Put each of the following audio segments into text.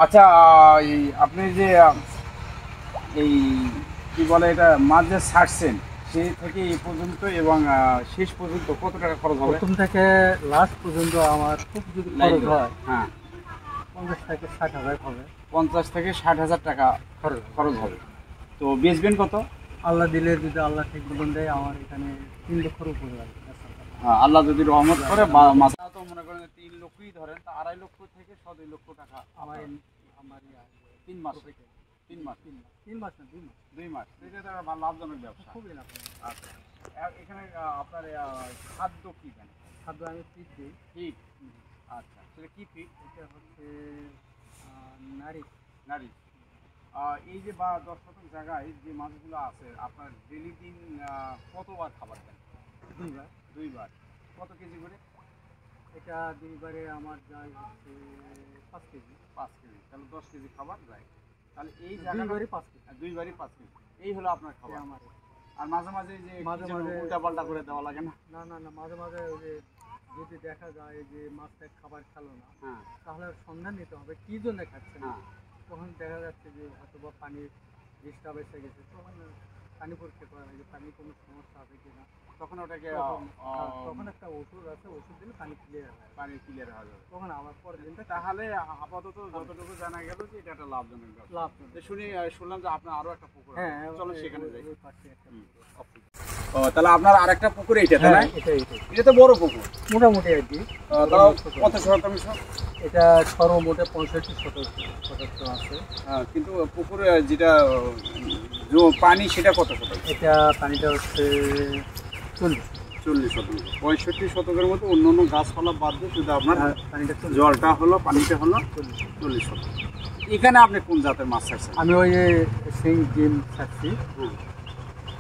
আচ্ছা, আপনি যে এই কি বলে এটা মাছ যে ছাড়ছেন সেই থেকে এই পর্যন্ত এবং শেষ পর্যন্ত কত টাকা খরচ হবে? প্রথম থেকে লাস্ট পর্যন্ত আমার খুব যদি খরচ হয়, হ্যাঁ, 50 থেকে 60 হাজার হবে। 50 থেকে 60 হাজার টাকা খরচ হবে। তো বেচবেন কত? আল্লাহ দিলে যদি আল্লাহ ঠিক মতন দেয়, আমার এখানে 3 লক্ষের উপরে লাগবে। আল্লাহ যদি রহমত করে মাছ তো মনে করেন 3 লক্ষই ধরেন, তা 2.5 লক্ষ থেকে 2.5 লক্ষ টাকা আমার আমার 3 মাস। 3 মাস 3 মাস না 2 মাস। 2 মাস, এটা তো একটা লাভজনক ব্যবসা। খুবই লাভ। আচ্ছা, এখানে আপনার খাদ্য কি দেন? খাদ্য আমি ফিট দিই। ফিড? আচ্ছা, সেটা কি ফিড? এটা হচ্ছে নারী। নারী। এই যে 10 শতক জায়গায় যে মাছগুলো আছে আপনার ডেলি দিন কতবার খাবার দেন? 2বার। 2বার। কত কেজি করে? এটা 2বারে আমার যায় হচ্ছে 5 কেজি। 5 কেজি, তাহলে 10 কেজি খাবার যায়। তাহলে এই 2বারে 5 কেজি। 2বারই 5 কেজি, এই হলো আপনার খাবার। আমার আর মাঝে মাঝে যে মাঝে মাঝে উল্টা পাল্টা করে দেওয়া লাগে না? না না না, মাঝে মাঝে ওই যে যদি দেখা যায় যে মাছটা খাবার খেলো না, হ্যাঁ তাহলে সন্ধান নিতে হবে কি জন্য খাচ্ছে না। হ্যাঁ। তখন দেখা যাচ্ছে যে হয়তো বা পানির ডিস্টার্ব এসে গেছে, তখন পানি পরীক্ষা করা হয় যে পানির কোনো সমস্যা আছে কিনা। তখন ওটাকে তখন একটা ওষুধ আছে, ওষুধ দিলে পানি ক্লিয়ার হয়। পানি ক্লিয়ার হয়ে যাবে। তখন আবার পরের দিনটা তাহলে আপাতত যতটুকু জানা গেল যে এটা একটা লাভজনক ব্যবসা। লাভ। শুনলাম যে আপনার আরো একটা পুকুর আছে। হ্যাঁ, চলো সেখানে যাই। ওই পাশে একটা পুকুর। ও, তাহলে আপনার আরেকটা পুকুর এইটা, তাই না? হ্যাঁ, এটাই। এটা তো বড় পুকুর। মোটামুটি আর কি। তাও কত শতাংশ? এটা সর্বমোটে 65% আছে। কিন্তু পুকুরে যেটা পানি সেটা কত শতাংশ? এটা পানিটা হচ্ছে 40। 40 শতাংশ। 65 শতকের মতো অন্য অন্য গাছপালা বাদ দিয়ে শুধু আপনার পানিটা জলটা হলো, পানিটা হলো 40 শতাংশ। এখানে আপনি কোন জাতের মাছ ছাড়ছেন? আমি ওই যে শিং ডিম ছাড়ছি। হুম,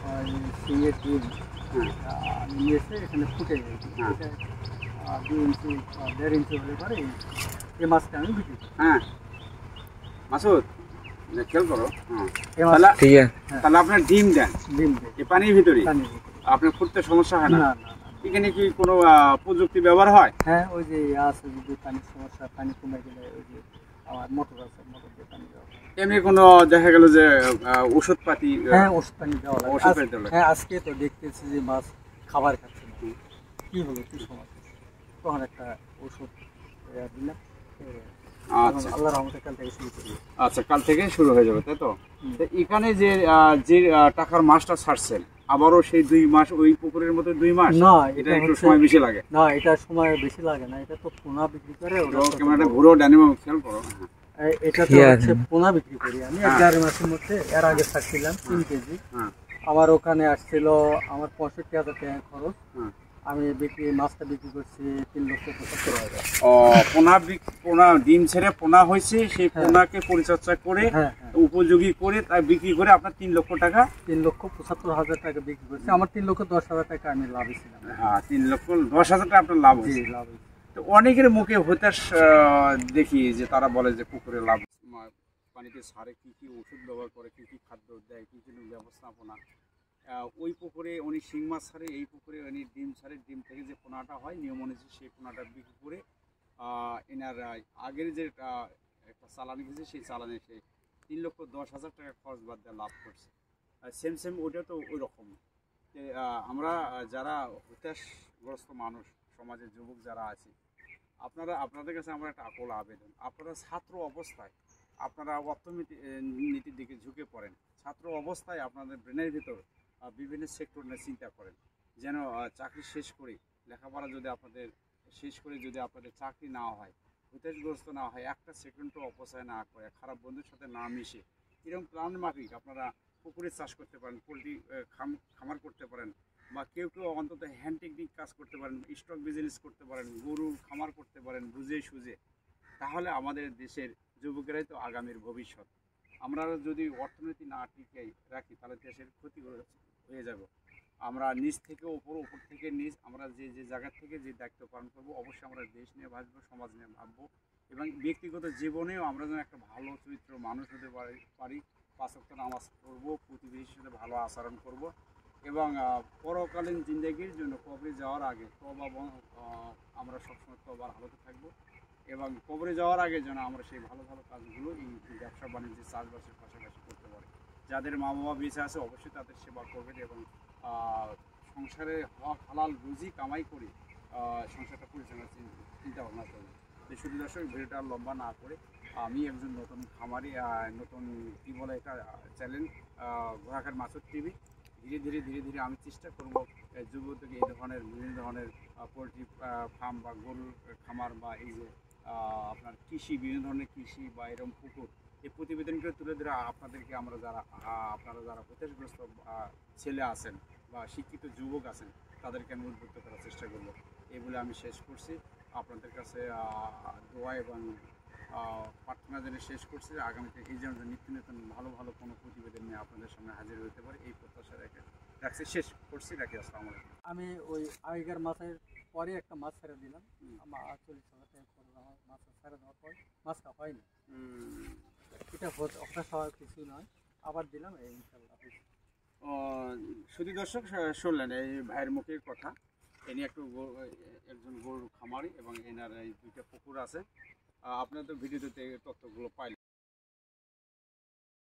ওই শিঙের ডিম হুম, নিয়ে এসে এখানে ফুটে যায়। হ্যাঁ। এটা 2 ইঞ্চি 1.5 ইঞ্চি হলে পরে এই মাছটা আমি বিক্রি করি। হ্যাঁ মাসুদ, খেয়াল করো। এই মাছ তাহলে ঠিক আছে। তাহলে আপনার ডিম দেন ডিম দেয় এই পানির ভিতরে, পানির ভিতরে। আপনার ফুটতে সমস্যা হয় না না? না না। এখানে কি কোনো প্রযুক্তি ব্যবহার হয়? হ্যাঁ, ওই যে আছে, যদি পানির সমস্যা, পানি কমে গেলে ওই যে আমার মোটর আছে, মোটর দিয়ে পানি দেওয়া হয়। এমনি কোনো দেখা গেল যে ওষুধপাতি? হ্যাঁ, ওষুধ পানি দেওয়া লাগে। ওষুধ পানি দেওয়া লাগে। হ্যাঁ, আজকে তো দেখতেছি যে মাছ খাবার খাচ্ছে না। কি হলো, কি সমস্যা? তখন একটা ওষুধ দিলাম। আচ্ছা আল্লাহ রহমতে কাল থেকে শুরু করি। আচ্ছা, কাল থেকে শুরু হয়ে যাবে, তাই তো? তো এখানে যে টাকার মাছটা ছাড়ছেন, আবারও সেই 2 মাস ওই পুকুরের মতো 2 মাস? না, এটা একটু সময় বেশি লাগে। না, এটা সময় বেশি লাগে না। এটা তো পোনা বিক্রি করে। ক্যামেরাটা ঘুরেও ডানিমো খেয়াল করো। এটা তো হচ্ছে পোনা বিক্রি করি আমি 11 মাসের মধ্যে। এর আগে ছাড়ছিলাম 3 কেজি। হ্যাঁ আমার ওখানে আসছিল আমার 65,000 টাকা খরচ। হ্যাঁ। আমি মাছটা বিক্রি করছি 3,75,000। পোনা ডিম ছেড়ে পোনা হয়েছে, সেই পোনাকে পরিচর্যা করে হ্যাঁ, উপযোগী করে তাই বিক্রি করে আপনার 3 লক্ষ টাকা। 3,75,000 টাকা বিক্রি করছি। আমার 3,10,000 টাকা আমি লাভই ছিলাম। হ্যাঁ, 3,10,000 টাকা আপনার লাভ হয়েছে। লাভ হয়েছে। তো অনেকের মুখে হতাশ দেখি যে তারা বলে যে পুকুরে লাভ, পানিতে সারে কি কি ওষুধ ব্যবহার করে, কি কি খাদ্য দেয়, কি কি ব্যবস্থাপনা। ওই পুকুরে উনি শিং মাছ ছাড়ে, এই পুকুরে উনি ডিম ছাড়ে। ডিম থেকে যে পোনাটা হয় নিয়ম অনুযায়ী সেই পোনাটা বিক্রি করে এনার আগের যে একটা চালানি গেছে সেই চালানি সে 3,10,000 টাকা খরচ বাদ দিয়ে লাভ করছে। সেম ওইটা তো ওই রকম। আমরা যারা হতাশগ্রস্ত মানুষ, সমাজের যুবক যারা আছে, আপনাদের কাছে আমার একটা আকুল আবেদন। আপনারা ছাত্র অবস্থায় আপনারা অর্থনীতির দিকে ঝুঁকে পড়েন। ছাত্র অবস্থায় আপনাদের ব্রেনের ভিতর বিভিন্ন সেক্টর নিয়ে চিন্তা করেন, যেন চাকরি শেষ করে লেখাপড়া যদি আপনাদের শেষ করে যদি আপনাদের চাকরি না হয়, হতাশগ্রস্ত না হয়, একটা সেকেন্ডও অপচয় না করে, খারাপ বন্ধুর সাথে না মিশে এরকম প্ল্যান মাফিক আপনারা পুকুরে চাষ করতে পারেন, পোলট্রি খামার করতে পারেন, বা কেউ অন্তত হ্যান্ড টেকনিক কাজ করতে পারেন, স্টক বিজনেস করতে পারেন, গরু খামার করতে পারেন বুঝে সুঝে, তাহলে আমাদের দেশের যুবকেরাই তো আগামীর ভবিষ্যৎ। আমরা যদি অর্থনীতি না টিকে রাখি তাহলে দেশের ক্ষতি হয়ে যাবে। আমরা নিচ থেকে ওপর, ওপর থেকে নিচ, আমরা যে যে জায়গা থেকে যে দায়িত্ব পালন করবো, অবশ্যই আমরা দেশ নিয়ে ভাববো, সমাজ নিয়ে ভাববো, এবং ব্যক্তিগত জীবনেও আমরা যেন একটা ভালো চরিত্র মানুষ হতে পারি। 5 ওয়াক্ত নামাজ পড়বো, প্রতিবেশীর সাথে ভালো আচরণ করব, এবং পরকালীন জিন্দেগির জন্য কবরে যাওয়ার আগে আমরা সবসময় তওবার হালতে থাকবো। এবং কবরে যাওয়ার আগে যেন আমরা সেই ভালো ভালো কাজগুলো এই ব্যবসা বাণিজ্য চাষবাসের পাশাপাশি করতে পারি। যাদের মা বাবা বেঁচে আছে অবশ্যই তাদের সেবা করবেন এবং সংসারে হালাল রুজি কামাই করে সংসারটা পরিচালনার চিন্তা ভাবনা করবেন। তো শুধু দর্শক ভিডিওটা লম্বা না করে আমি একজন নতুন খামারি, নতুন কী বলে এটা চ্যানেল ঘোড়াঘাট মাছুদ টিভি, ধীরে ধীরে আমি চেষ্টা করব যুব উদ্যোগে এই ধরনের বিভিন্ন ধরনের পোলট্রি ফার্ম বা গরুর খামার বা এই যে আপনার কৃষি, বিভিন্ন ধরনের কৃষি বা এরকম পুকুর, এই প্রতিবেদনগুলো তুলে ধরে আপনাদেরকে আমরা যারা আপনারা যারা হতাশগ্রস্ত ছেলে আছেন বা শিক্ষিত যুবক আছেন তাদেরকে আমি উদ্বুদ্ধ করার চেষ্টা করব। এই বলে আমি শেষ করছি। আপনাদের কাছে দোয়া এবং প্রার্থনা জেনে শেষ করছি। আগামীতে এই জন্য নিত্য নতুন ভালো ভালো কোনো প্রতিবেদন নিয়ে আপনাদের সামনে হাজির হতে পারে এই প্রত্যাশা রাখছি। শেষ করছি, রাখি। আসসালামু আলাইকুম। আমি ওই আগেকার মাছের পরে একটা মাছ ছেড়ে দিলাম, আমার 40,000 টাকা খরচ, আমার মাছ ছেড়ে দেওয়ার পর মাছটা হয়নি। এটা হতাশ হওয়ার কিছুই নয়, আবার দিলাম, এই ইনশাল্লাহ হয়েছে। শুধু দর্শক শুনলেন এই ভাইয়ের মুখের কথা। ইনি একজন গরুর খামারি এবং এনার এই 2টা পুকুর আছে। আপনাদের ভিডিওতে তথ্যগুলো পাইলেন।